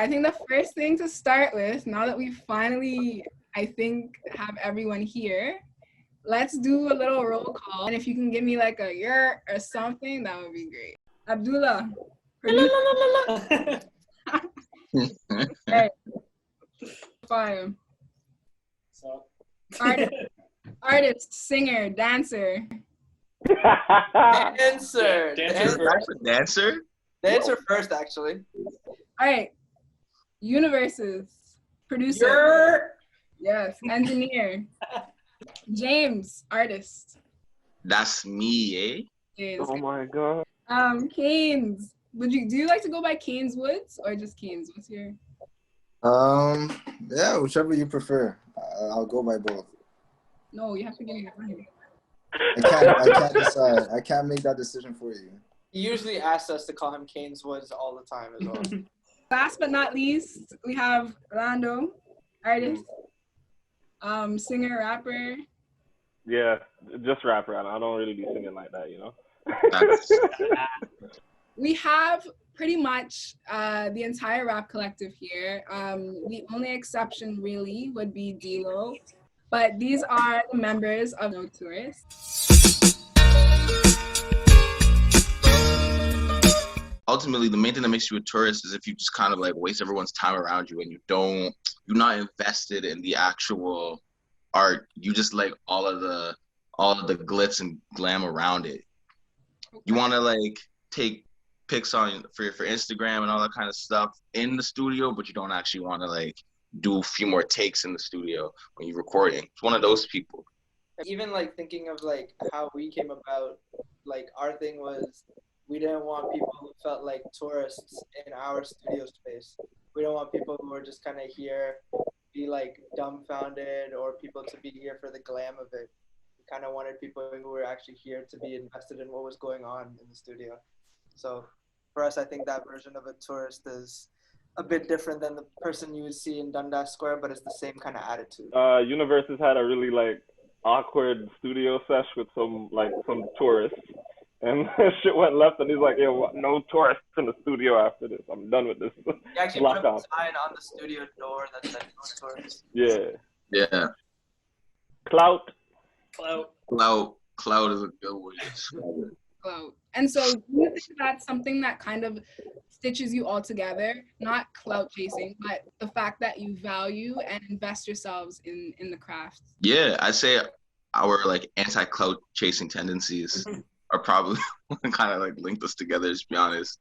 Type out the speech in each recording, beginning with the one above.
I think the first thing to start with, now that we finally, I think, have everyone here, let's do a little roll call. And if you can give me like a year or something, that would be great. Abdullah, producer. Hey. Fire. So. Artist, singer, dancer. Dancer. Dancer first, actually. All right. Universes. Producer. Yes. Engineer. James, artist. That's me, eh? Oh my god. Canes. Do you like to go by Canes Woods or just Canes? What's your? Yeah, whichever you prefer. I'll go by both. No, you have to give me your name. I can't decide. I can't make that decision for you. He usually asks us to call him Canes Woods all the time as well. Last but not least, we have Orlando, artist, singer, rapper. Yeah, just rapper. I don't really be singing like that, you know? We have pretty much the entire rap collective here. The only exception really would be D-Lo, but these are the members of No Tourists. Ultimately, the main thing that makes you a tourist is if you just kind of like waste everyone's time around you and you're not invested in the actual art. You just like all of the glitz and glam around it. You want to like take pics on for Instagram and all that kind of stuff in the studio, but you don't actually want to like do a few more takes in the studio when you're recording. It's one of those people. Even like thinking of like how we came about, like our thing was we didn't want people who felt like tourists in our studio space. We don't want people who are just kind of here, be like dumbfounded, or people to be here for the glam of it. We kind of wanted people who were actually here to be invested in what was going on in the studio. So for us, I think that version of a tourist is a bit different than the person you would see in Dundas Square, but it's the same kind of attitude. Universes had a really like awkward studio sesh with some tourists. And shit went left, and he's like, "Yo, no tourists in the studio after this. I'm done with this." He actually put a sign on the studio door that said "No tourists." Yeah. Clout. Clout is a good way to describe it. Clout. And so do you think that's something that kind of stitches you all together? Not clout chasing, but the fact that you value and invest yourselves in the craft. Yeah, I'd say our like anti-clout chasing tendencies are probably kind of like linked us together, to be honest.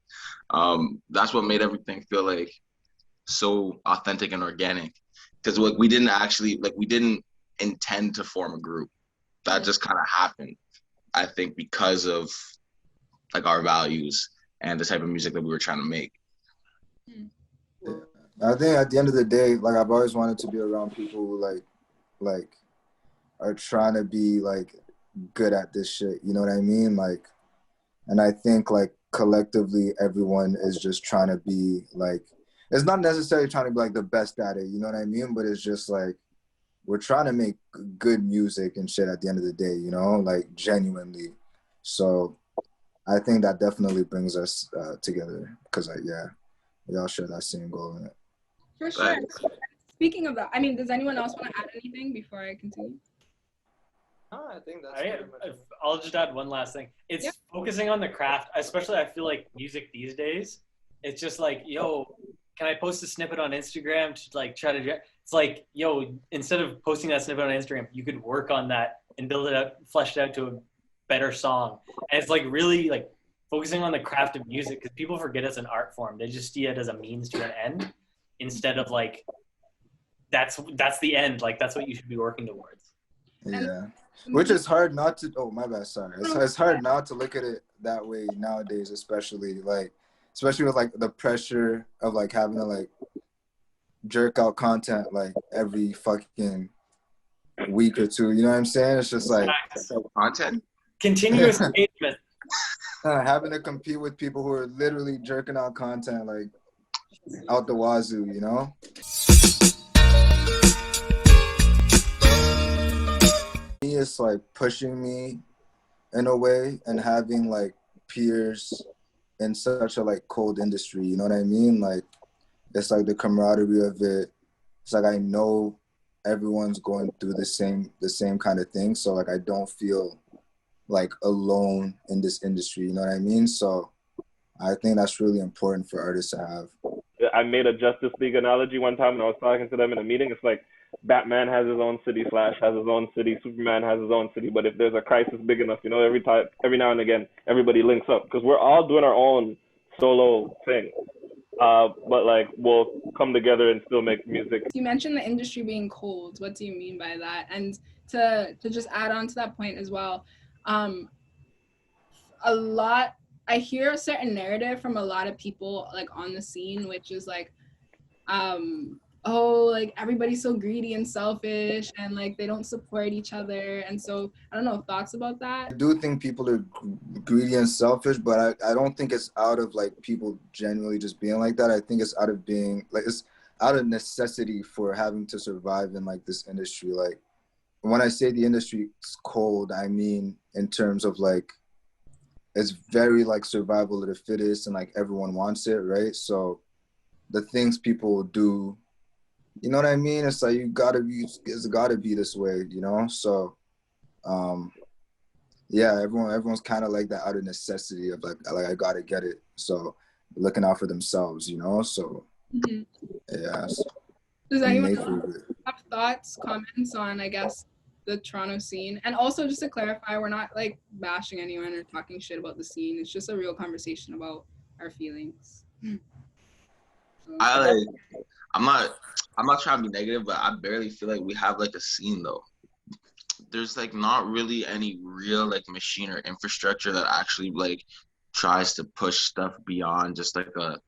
That's what made everything feel like so authentic and organic. Because like we didn't intend to form a group. That just kind of happened, I think, because of like our values and the type of music that we were trying to make. Yeah. I think at the end of the day, like I've always wanted to be around people who like are trying to be like good at this shit, you know what I mean? Like, and I think like collectively everyone is just trying to be like, it's not necessarily trying to be like the best at it, you know what I mean? But it's just like we're trying to make good music and shit at the end of the day, you know, like genuinely. So I think that definitely brings us together because we all share that same goal in it. For sure. Speaking of that, I mean, does anyone else want to add anything before I continue? I think that's I'll just add one last thing. It's focusing on the craft, especially I feel like music these days. It's just like, yo, can I post a snippet on Instagram to like try to, it's like, yo, instead of posting that snippet on Instagram, you could work on that and build it up, flesh it out to a better song. And it's like really like focusing on the craft of music because people forget it's an art form. They just see it as a means to an end instead of like, that's the end. Like that's what you should be working towards. Yeah. Which is hard not to, oh, my bad, sorry. It's hard not to look at it that way nowadays, especially with like the pressure of like having to like jerk out content like every fucking week or two, you know what I'm saying? It's just like content? Continuous engagement. Having to compete with people who are literally jerking out content like out the wazoo, you know? It's like pushing me in a way and having like peers in such a like cold industry, you know what I mean? Like it's like the camaraderie of it. It's like I know everyone's going through the same kind of thing. So like I don't feel like alone in this industry, you know what I mean? So I think that's really important for artists to have. I made a Justice League analogy one time when I was talking to them in a meeting. It's like Batman has his own city, Flash has his own city, Superman has his own city. But if there's a crisis big enough, you know, every now and again, everybody links up because we're all doing our own solo thing. But like we'll come together and still make music. You mentioned the industry being cold. What do you mean by that? And to just add on to that point as well, I hear a certain narrative from a lot of people like on the scene, which is like, oh, like everybody's so greedy and selfish and like they don't support each other. And so I don't know, thoughts about that? I do think people are greedy and selfish, but I don't think it's out of like people genuinely just being like that. I think it's out of being like, it's out of necessity for having to survive in like this industry. Like when I say the industry is cold, I mean in terms of like, it's very like survival of the fittest and like everyone wants it, right? So the things people do, you know what I mean? It's like it's gotta be this way, you know? So yeah, everyone's kind of like that out of necessity of like I gotta get it. So looking out for themselves, you know? So yeah. Does anyone have thoughts, comments on, I guess, the Toronto scene? And also just to clarify, we're not like bashing anyone or talking shit about the scene. It's just a real conversation about our feelings. I'm not trying to be negative, but I barely feel like we have like a scene though. There's like not really any real like machine or infrastructure that actually like tries to push stuff beyond just like a,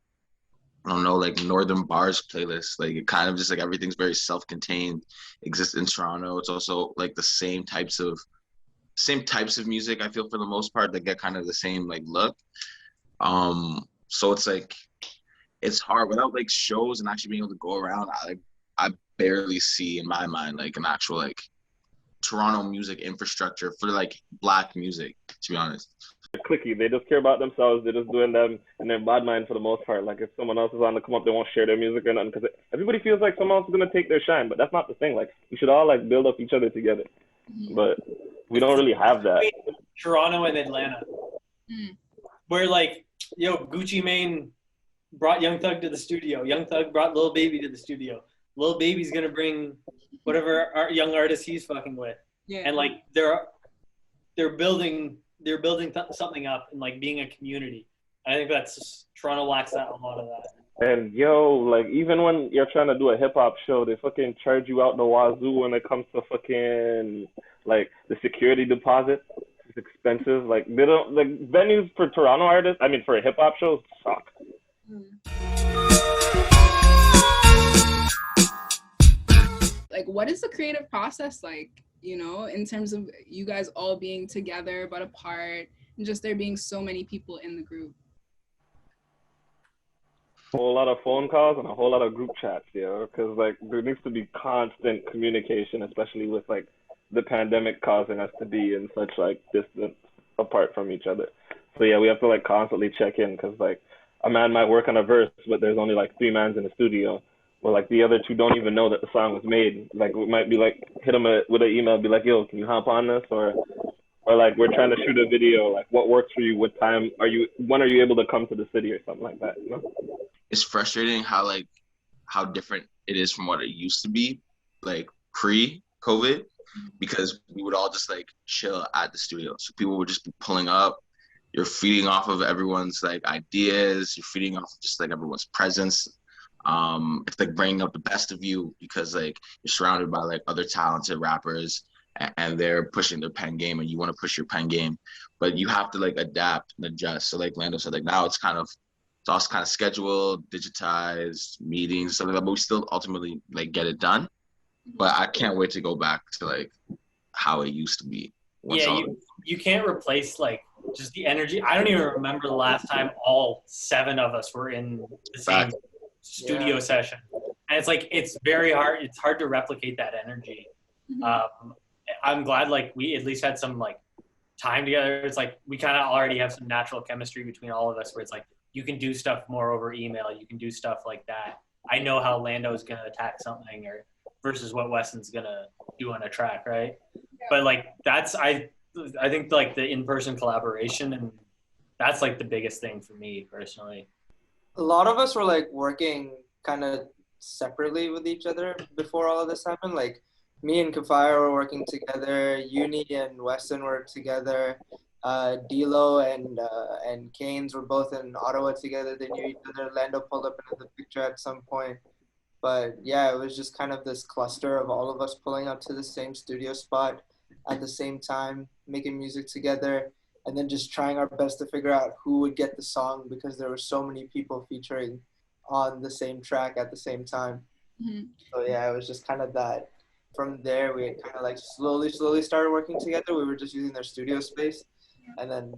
I don't know, like Northern Bars playlist. Like it kind of just like everything's very self-contained, exists in Toronto. It's also like the same types of music, I feel, for the most part, that get kind of the same like look. So it's like it's hard without like shows and actually being able to go around. I barely see in my mind like an actual like Toronto music infrastructure for like Black music, to be honest. They're cliquey. They just care about themselves. They're just doing them in their bad mind for the most part. Like if someone else is on the come up, they won't share their music or nothing because everybody feels like someone else is gonna take their shine. But that's not the thing. Like we should all like build up each other together. But we don't really have that. Toronto and Atlanta, where like Gucci Mane brought Young Thug to the studio. Young Thug brought Lil Baby to the studio. Lil Baby's gonna bring whatever young artist he's fucking with. Yeah. And like they're building something up and like being a community. I think that's Toronto lacks that, a lot of that. And like even when you're trying to do a hip hop show, they fucking charge you out the wazoo when it comes to fucking like the security deposit. It's expensive. Like they don't like venues for Toronto artists. I mean for hip hop shows suck. Like what is the creative process like? You know, in terms of you guys all being together but apart, and just there being so many people in the group. A whole lot of phone calls and a whole lot of group chats, because like there needs to be constant communication, especially with like the pandemic causing us to be in such like distance apart from each other. So yeah, we have to like constantly check in because like a man might work on a verse, but there's only like 3 mans in the studio. Or like the other 2 don't even know that the song was made. Like we might be like hit them with an email, be like, "Yo, can you hop on this?" Or like we're trying to shoot a video. Like what works for you? What time when are you able to come to the city or something like that? You know? It's frustrating how different it is from what it used to be, like pre-COVID, because we would all just like chill at the studio. So people would just be pulling up. You're feeding off of everyone's like ideas. You're feeding off of just like everyone's presence. It's like bringing up the best of you because like you're surrounded by like other talented rappers and they're pushing their pen game and you want to push your pen game, but you have to like adapt and adjust. So like Lando said, like now it's also kind of scheduled, digitized, meetings, stuff like that, but we still ultimately like get it done. But I can't wait to go back to like how it used to be. You can't replace like just the energy. I don't even remember the last time all 7 of us were in the same studio session, and it's like it's very hard. It's hard to replicate that energy. I'm glad like we at least had some like time together. It's like we kind of already have some natural chemistry between all of us, where it's like you can do stuff more over email. You can do stuff like that. I know how Lando's gonna attack something or versus what Weston's gonna do on a track, right? But like that's I think like the in-person collaboration, and that's like the biggest thing for me personally. A lot of us were like working kind of separately with each other before all of this happened. Like me and Kafire were working together. Uni and Weston were together. D'Lo and Keynes were both in Ottawa together. They knew each other. Lando pulled up into the picture at some point. But yeah, it was just kind of this cluster of all of us pulling up to the same studio spot at the same time, making music together, and then just trying our best to figure out who would get the song because there were so many people featuring on the same track at the same time. Mhm. So yeah, it was just kind of that. From there, we kind of like slowly started working together. We were just using their studio space, and then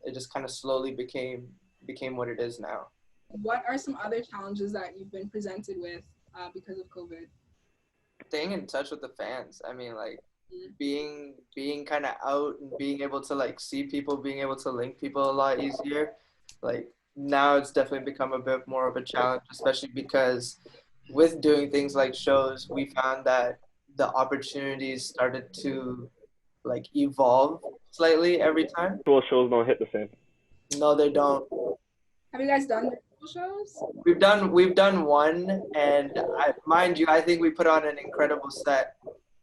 it just kind of slowly became what it is now. What are some other challenges that you've been presented with because of COVID? Staying in touch with the fans. I mean, like being kind of out and being able to like see people, being able to link people a lot easier. Like now it's definitely become a bit more of a challenge, especially because with doing things like shows, we found that the opportunities started to like evolve slightly every time. Virtual shows don't hit the same. No, they don't. Have you guys done virtual shows? We've done one, and mind you, I think we put on an incredible set,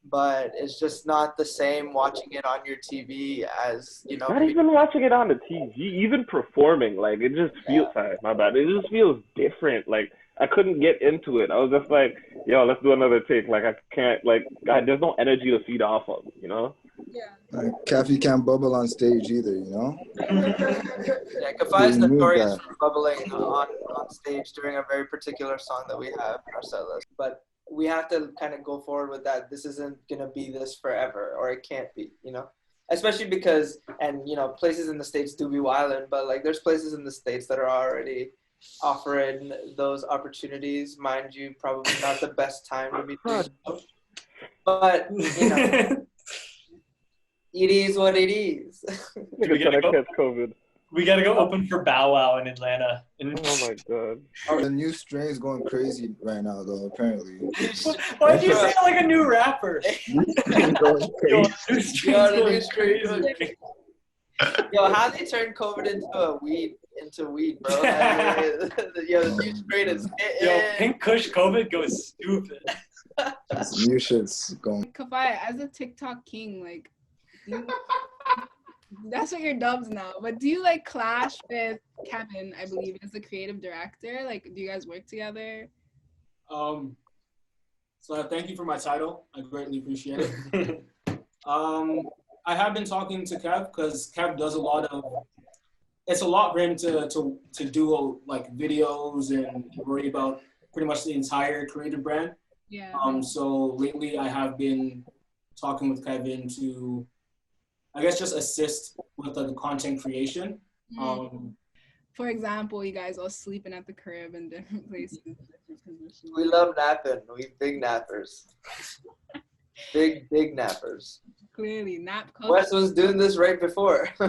but it's just not the same watching it on your TV as Not even watching it on the TV, even performing, like it just feels. Sorry, my bad. It just feels different. Like I couldn't get into it. I was just like, yo, let's do another take. Like I can't. Like there's no energy to feed off of. Yeah. Like, Kathy can't bubble on stage either, Yeah, Kafai is notorious for bubbling on stage during a very particular song that we have in our set list. But we have to kind of go forward with that. This isn't going to be this forever, or it can't be, Especially because, and, places in the States do be wildin', but, like, there's places in the States that are already offering those opportunities. Mind you, probably not the best time to be doing so. But, it is what it is. We gotta go. Catch COVID. We gotta go open for Bow Wow in Atlanta. Oh my god. The new strain's going crazy right now, though. Apparently. Why'd you say it like a new rapper? Yo, the new strain. Yo, how they turn COVID into weed, bro? The new strain is hitting. Yo, Pink Kush COVID goes stupid. New shit's going. Kafaya, as a TikTok king, like, that's what your dubs now. But do you like clash with Kevin? I believe is the creative director. Like, do you guys work together? So thank you for my title. I greatly appreciate it. I have been talking to Kev because Kev does it's a lot for him to do like videos and worry about pretty much the entire creative brand. Yeah. So lately I have been talking with Kevin to, I guess, just assist with the content creation. For example, you guys all sleeping at the crib in different places. We love napping. We big nappers. big nappers. Clearly, nap culture. Wes was doing this right before. I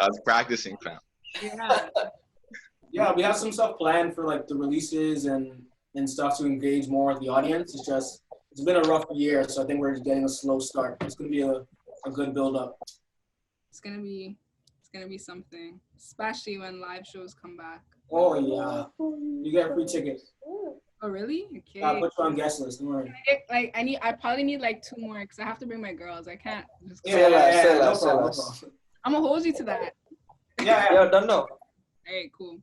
was practicing, fam. Yeah. Yeah, we have some stuff planned for like the releases and stuff to engage more with the audience. It's been a rough year, so I think we're getting a slow start. It's gonna be a good build up. It's gonna be something, especially when live shows come back. Oh yeah, you get free tickets. Oh really? Okay. I'll put you on guest list. Don't worry. I probably need like 2 more because I have to bring my girls. I can't just. Say less. I'm gonna hold you to that. Yeah, don't know. All right, cool.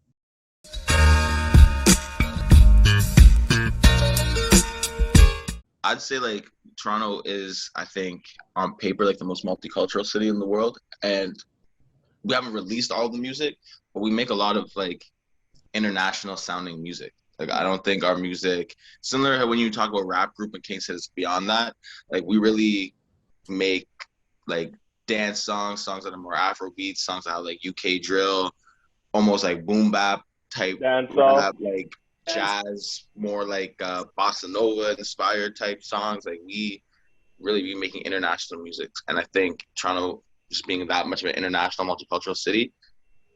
I'd say like Toronto is, I think, on paper, like the most multicultural city in the world. And we haven't released all the music, but we make a lot of like international sounding music. Like I don't think our music, similar to when you talk about rap group and King says beyond that, like we really make like dance songs that are more Afro beats, songs that have like UK drill, almost like boom bap type rap, like jazz, more like bossa nova inspired type songs. Like we really be making international music, and I think Toronto just being that much of an international multicultural city,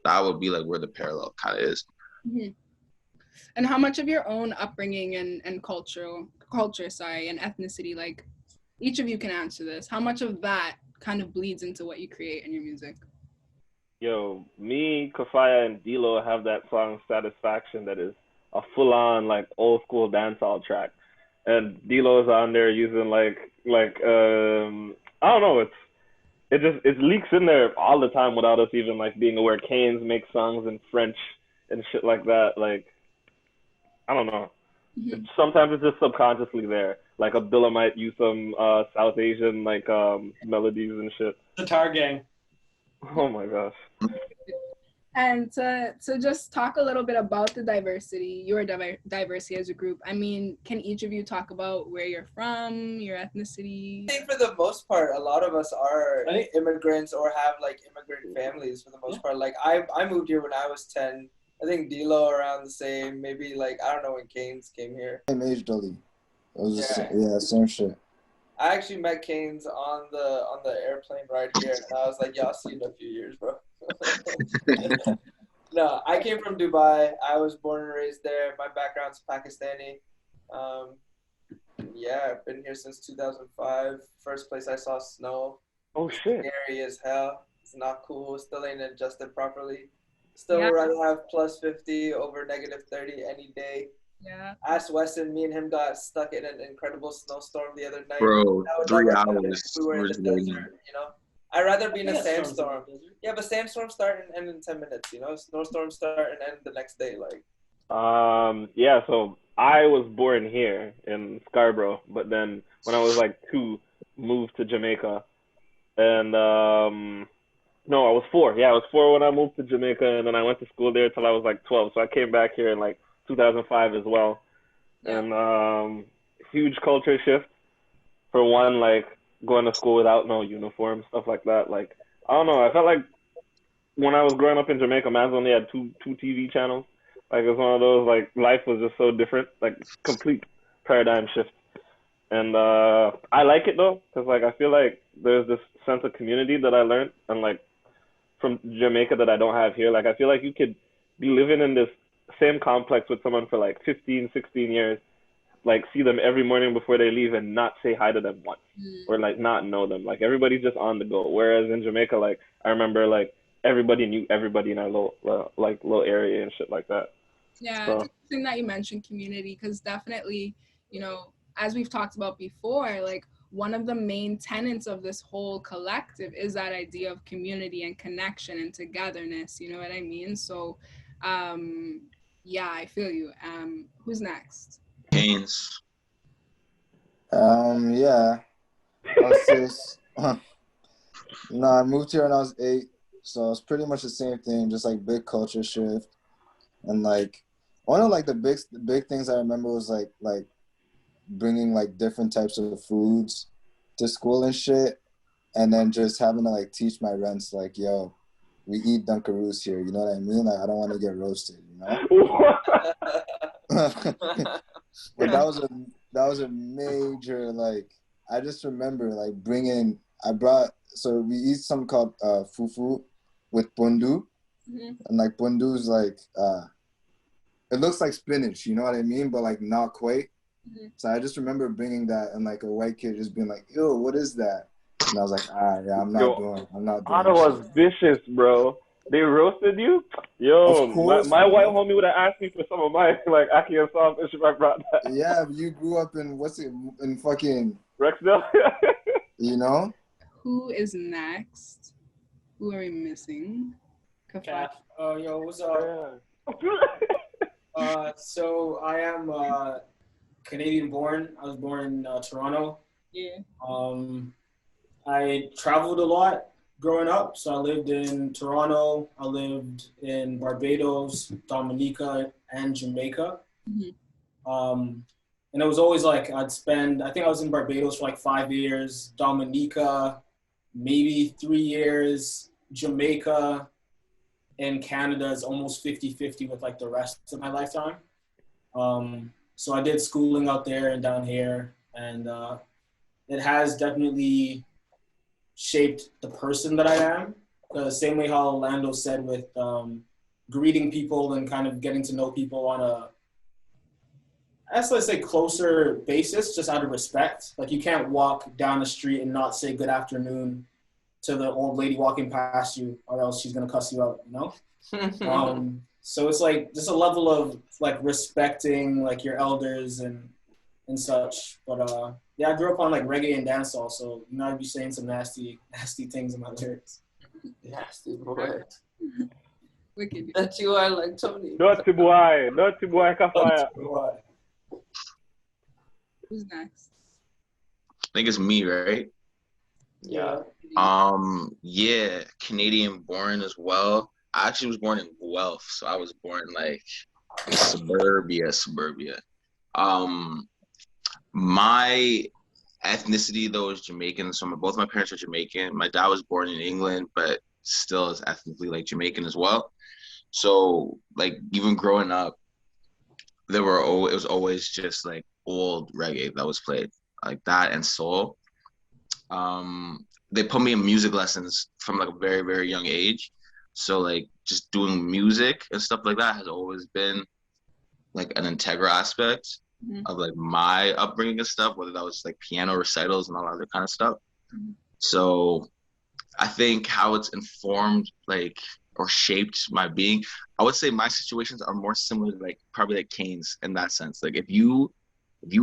that would be like where the parallel kind of is. Mm-hmm. And how much of your own upbringing and culture, and ethnicity, like each of you can answer this, how much of that kind of bleeds into what you create in your music? Yo, me, Kafaya, and D'Lo have that song "Satisfaction" that is a full-on like old school dancehall track, and D'Lo's on there using I don't know, it leaks in there all the time without us even like being aware. Canes make songs in French and shit like that. Like I don't know. Sometimes it's just subconsciously there. Like Abdullah might use some South Asian like melodies and shit. Sitar gang. Oh my gosh. And to just talk a little bit about the diversity, your diversity as a group. I mean, can each of you talk about where you're from, your ethnicity? I think for the most part, a lot of us are immigrants or have like immigrant families for the most part. Like I moved here when I was 10. I think D'Lo around the same, maybe like, I don't know when Canes came here. Same age, Dolly. It was same shit. I actually met Canes on the airplane right here, and I was like, "Yeah, I'll see you in a few years, bro." No, I came from Dubai. I was born and raised there. My background's Pakistani. Yeah, I've been here since 2005. First place I saw snow. Oh shit. Scary as hell. It's not cool. Still ain't adjusted properly. Still would rather have plus 50 over negative 30 any day. Yeah. Ask Weston, me and him got stuck in an incredible snowstorm the other night. Bro, That would 3 never happen hours. if we were in the desert, you know? I'd rather be in a sandstorm. Yeah, but sandstorms start and end in 10 minutes, you know? Snowstorms start and end the next day, like. Yeah, so I was born here in Scarborough, but then when I was like 2, moved to Jamaica. And no, I was 4. Yeah, I was 4 when I moved to Jamaica, and then I went to school there till I was like 12. So I came back here in like 2005 as well. And huge culture shift. For one, like going to school without no uniform, stuff like that. Like, I don't know, I felt like when I was growing up in Jamaica, man only had two TV channels. Like, it was one of those, like, life was just so different, like, complete paradigm shift. And I like it, though, because, like, I feel like there's this sense of community that I learned, and, like, from Jamaica that I don't have here. Like, I feel like you could be living in this same complex with someone for, like, 15, 16 years, like, see them every morning before they leave and not say hi to them once, or, like, not know them. Like, everybody's just on the go. Whereas in Jamaica, like, I remember, like, everybody knew everybody in our little area and shit like that. Yeah, So. it's interesting that you mentioned community, because definitely, you know, as we've talked about before, like, one of the main tenets of this whole collective is that idea of community and connection and togetherness, you know what I mean? So, yeah, I feel you. Who's next? Canes. Yeah. No, I moved here when I was 8, so it's pretty much the same thing, just like big culture shift. And like one of like the big things I remember was like bringing like different types of foods to school and shit, and then just having to like teach my rents like, yo, we eat Dunkaroos here, you know what I mean? Like, I don't want to get roasted, you know? But that was a major, like, I just remember like so we eat something called fufu with pundu. And like pundu's like it looks like spinach, you know what I mean, but like not quite. So I just remember bringing that, and like a white kid just being like, yo, what is that? And I was like, yeah, I'm not doing Ottawa's vicious, bro. They roasted you? Yo, course, my white homie would have asked me for some of my like ackee and sawfish if I brought that. Yeah, you grew up in in fucking Rexdale. You know? Who is next? Who are we missing? Calf. Yo, what's up? So I am Canadian born. I was born in Toronto. Yeah. I traveled a lot growing up. So I lived in Toronto. I lived in Barbados, Dominica, and Jamaica. And it was always like I think I was in Barbados for like 5 years, Dominica, maybe 3 years, Jamaica, and Canada is almost 50-50 with like the rest of my lifetime. So I did schooling out there and down here, and it has definitely shaped the person that I am. The same way how Lando said with greeting people and kind of getting to know people on a That's, let's say, closer basis, just out of respect. Like, you can't walk down the street and not say good afternoon to the old lady walking past you, or else she's gonna cuss you out, you know? So it's like just a level of like respecting like your elders and such. But yeah, I grew up on like reggae and dancehall, so you know I'd be saying some nasty things in my lyrics. Nasty boy. Wicked. That you are like Tony. Dirty boy, kafaya. Who's next? I think it's me, right? Yeah. Yeah, Canadian born as well. I actually was born in Guelph, so I was born like suburbia. My ethnicity though is Jamaican, so both my parents are Jamaican. My dad was born in England, but still is ethnically like Jamaican as well. So like even growing up, it was always just like old reggae that was played, like that and soul. They put me in music lessons from like a very, very young age. So like just doing music and stuff like that has always been like an integral aspect of like my upbringing and stuff, whether that was like piano recitals and all that other kind of stuff. So I think how it's informed like or shaped my being, I would say my situations are more similar to like probably like Kane's in that sense. Like if you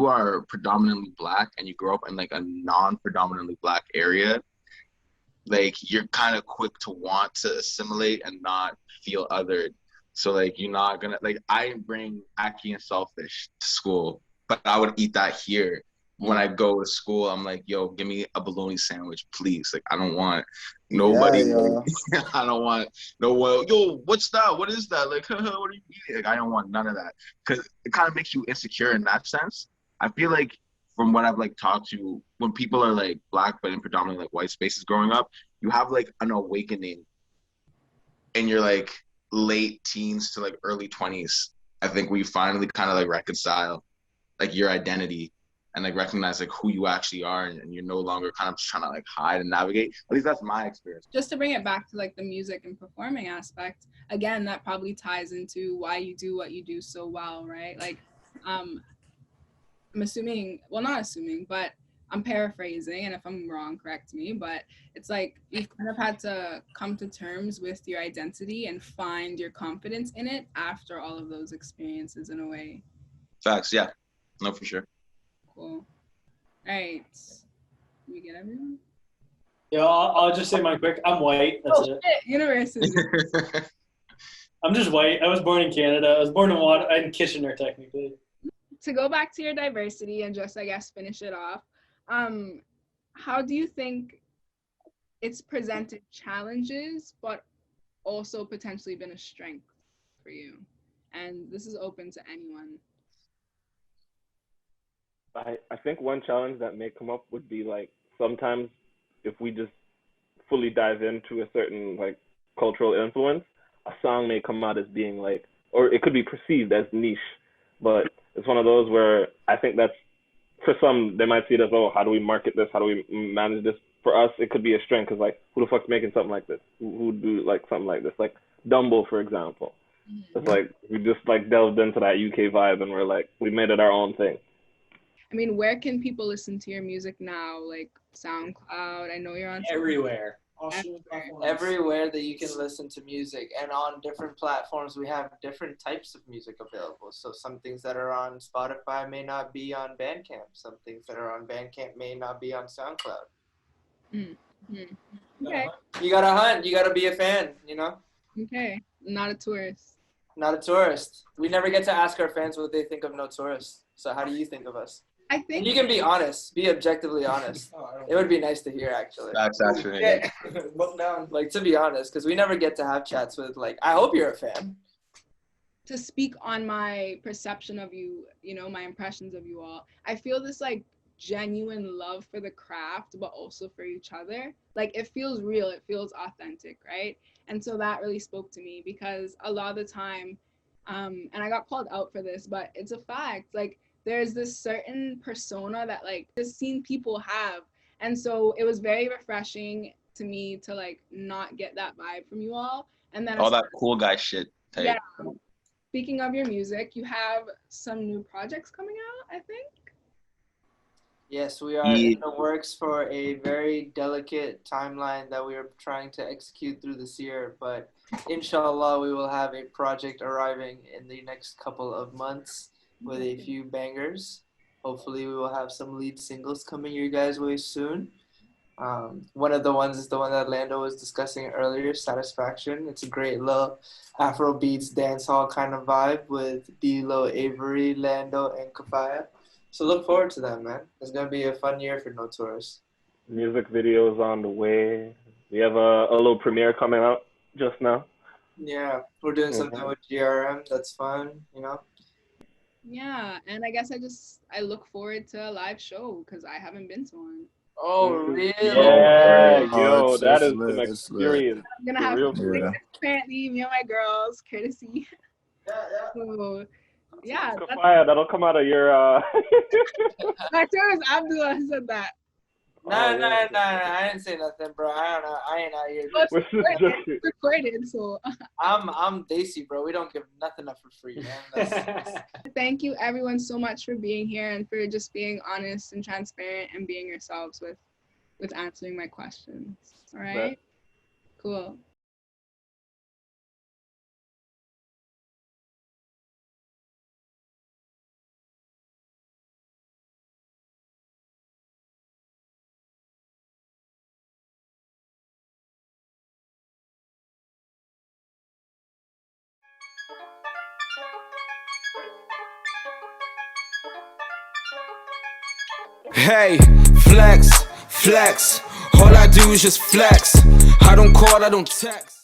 are predominantly Black and you grow up in like a non-predominantly Black area, like you're kind of quick to want to assimilate and not feel othered. So like you're not gonna like I didn't bring ackee and saltfish to school, but I would eat that here. When I go to school, I'm like, yo, give me a bologna sandwich, please. Like I don't want nobody. Yeah, like, I don't want no well, yo, what's that? What is that? Like, what are you eating? Like I don't want none of that because it kind of makes you insecure in that sense. I feel like from what I've like talked to, when people are like Black but in predominantly like white spaces growing up, you have like an awakening in your like late teens to like early 20s. I think we finally kind of like reconcile like your identity and like recognize like who you actually are, and you're no longer kind of just trying to like hide and navigate. At least that's my experience. Just to bring it back to like the music and performing aspect, again, that probably ties into why you do what you do so well, right? Like, I'm assuming, well, not assuming, but I'm paraphrasing, and if I'm wrong, correct me, but it's like you've kind of had to come to terms with your identity and find your confidence in it after all of those experiences in a way. Facts, yeah. No, for sure. Cool. All right. Did we get everyone? Yeah, I'll just say mine quick. I'm white. That's it. Shit, university. I'm just white. I was born in Canada. I was born in Kitchener, technically. To go back to your diversity and just, I guess, finish it off, how do you think it's presented challenges, but also potentially been a strength for you? And this is open to anyone. I think one challenge that may come up would be like sometimes if we just fully dive into a certain like cultural influence, a song may come out as being like, or it could be perceived as niche, but it's one of those where I think that's, for some, they might see it as, oh, how do we market this? How do we manage this? For us, it could be a strength because like, who the fuck's making something like this? Who do like something like this? Like Dumbo, for example. It's like, we just like delved into that UK vibe and we're like, we made it our own thing. I mean, where can people listen to your music now? Like SoundCloud, I know you're on Everywhere. Everywhere that you can listen to music, and on different platforms we have different types of music available. So some things that are on Spotify may not be on Bandcamp. Some things that are on Bandcamp may not be on SoundCloud. Okay. You gotta hunt. You gotta be a fan, you know? Okay. Not a tourist. Not a tourist. We never get to ask our fans what they think of No Tourist. So how do you think of us? I think And you can be honest. Be objectively honest. It would be nice to hear, actually. That's actually Yeah. Look down. Like, to be honest, because we never get to have chats with, like, I hope you're a fan. to speak on my perception of you, you know, my impressions of you all, I feel this like genuine love for the craft, but also for each other. Like it feels real, it feels authentic, right? And so that really spoke to me because a lot of the time, and I got called out for this, but it's a fact, like there's this certain persona that like this scene people have. And so it was very refreshing to me to like not get that vibe from you all. And then all that cool guy shit type. Yeah. speaking of your music, you have some new projects coming out, I think. Yes, we are in the works for a very delicate timeline that we are trying to execute through this year. But inshallah, we will have a project arriving in the next couple of months with a few bangers. Hopefully, we will have some lead singles coming your guys' way soon. One of the ones is the one that Lando was discussing earlier, Satisfaction. It's a great little Afro beats dancehall kind of vibe with D-Lo, Avery, Lando, and Kafaya. So look forward to that, man. It's going to be a fun year for No Tourist. Music videos on the way. We have a little premiere coming out just now. Yeah, we're doing something with GRM. That's fun, you know? Yeah, and I guess I look forward to a live show because I haven't been to one. Oh, really? Yeah, yo, it's that is lit, some it's lit. experience. I'm gonna have Yeah. apparently me and my girls, courtesy. So, yeah, that's Kafaya, that'll come out of your my term is Abdullah who said that. No, I didn't say nothing, bro. I don't know. I ain't out here. Well, it's recorded, so I'm Desi, bro. We don't give nothing up for free, man. Thank you everyone so much for being here and for just being honest and transparent and being yourselves with answering my questions. All right? Cool. Hey, flex, flex. All I do is just flex. I don't call, I don't text.